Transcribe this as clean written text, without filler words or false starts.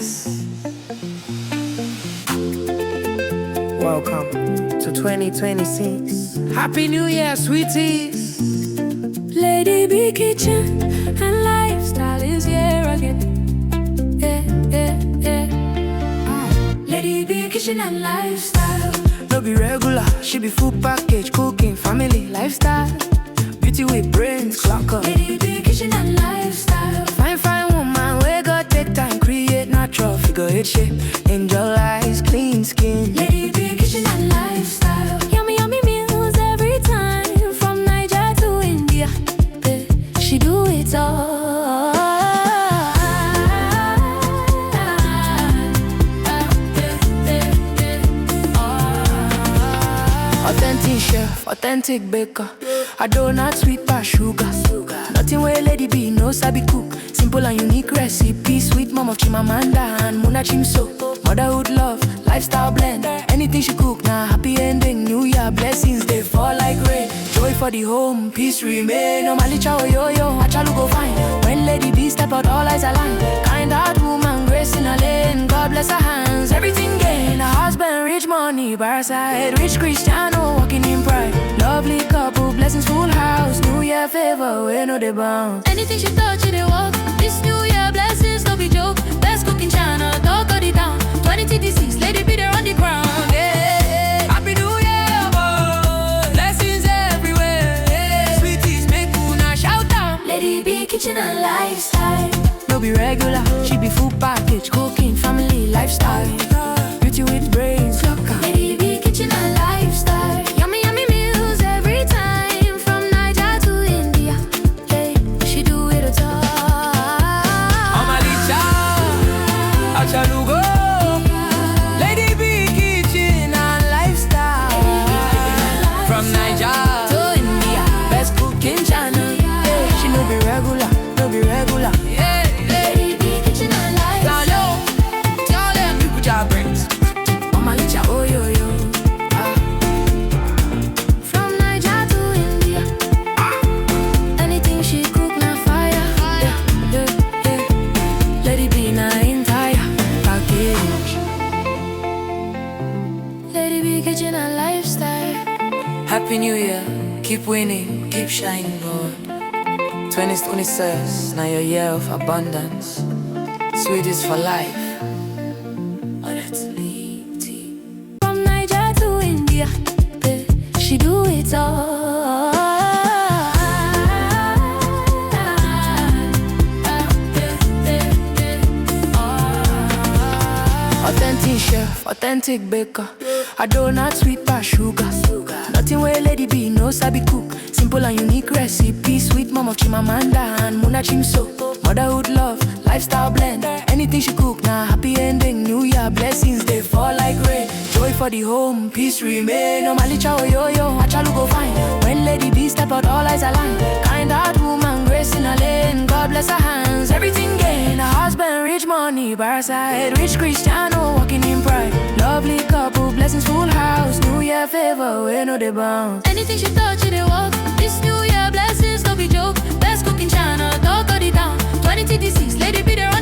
Yes. Welcome to 2026. Happy New Year, sweeties. Lady B Kitchen and Lifestyle is here again. Lady B Kitchen and Lifestyle. No be regular, she be full package, cooking, family, lifestyle. Beauty with brains, clock up. Lady B Kitchen and Lifestyle. Fine woman, we got take time, create natural figure eight shape. Angel eyes, clean skin. Lady B Kitchen and Lifestyle. Yummy meals every time, from Niger to India. She do it all. Authentic chef, authentic baker. A donut sweet past sugar. Nothing where Lady B no sabi cook. Simple and unique recipe. Sweet mom of Chimamanda and Muna Chimso. Motherhood love, lifestyle blend. Anything she cook, now happy ending. New Year blessings, they fall like rain. Joy for the home, peace remain. Normally chow yo, achalu go fine. When Lady B step out, all eyes align. Kind heart woman, grace in her lane. God bless her hands, everything gain. Her husband, rich money, by her side. Rich Cristiano, walking in pride. Lovely couple, blessings full house. New Year favor, we know they bounce. Anything she touch, it walk. This New Year blessings, no be joke. Best cooking channel, talk of the town. 2026, Lady B there on the ground. Yeah. Happy New Year, boy. Blessings everywhere. Yeah. Sweeties, make una shout out. Lady B Kitchen and Lifestyle. No be regular, she be full package, cooking, family, lifestyle. Beauty with brains, clock up. Lady B Kitchen and Lifestyle. Yummy meals every time, from Niger to India. Hey, she do it all. Omalicha, Achalugo. Lady B Kitchen and Lifestyle. From Niger to India, best cooking channel. Yeah, she no be regular, no be regular. Yeah. Lady B Kitchen and Lifestyle. Tell them people job brains. Omalicha, oh yo. From Niger to India. Anything she cook, na fire. Yeah. Lady B na entire package. Lady B Kitchen and Lifestyle. Happy New Year, keep winning, keep shining, boy. 2026, now your year of abundance. Sweeties for life. From Niger to India, she do it all. Authentic chef, authentic baker. A donut sweet past sugar. Nothing where Lady B no sabi cook. Simple and unique recipe. Sweet mom of Chimamanda and Muna Chimso. Motherhood love, lifestyle blend. Anything she cook, now happy ending. New Year blessings, they fall like rain. Joy for the home, peace remain. Normally chow yo, achalu go fine. When Lady B step out, all eyes align. Kind heart woman, grace in her lane. God bless her hands, everything gain. Her husband, rich money, by her side. Rich Cristiano, walking in pride. Lovely couple, blessings full house. New Year favor, we know they bounce. Anything she touch, it walk. This New Year blessings, no be joke. Best cooking channel, talk of the town. 2026, Lady B there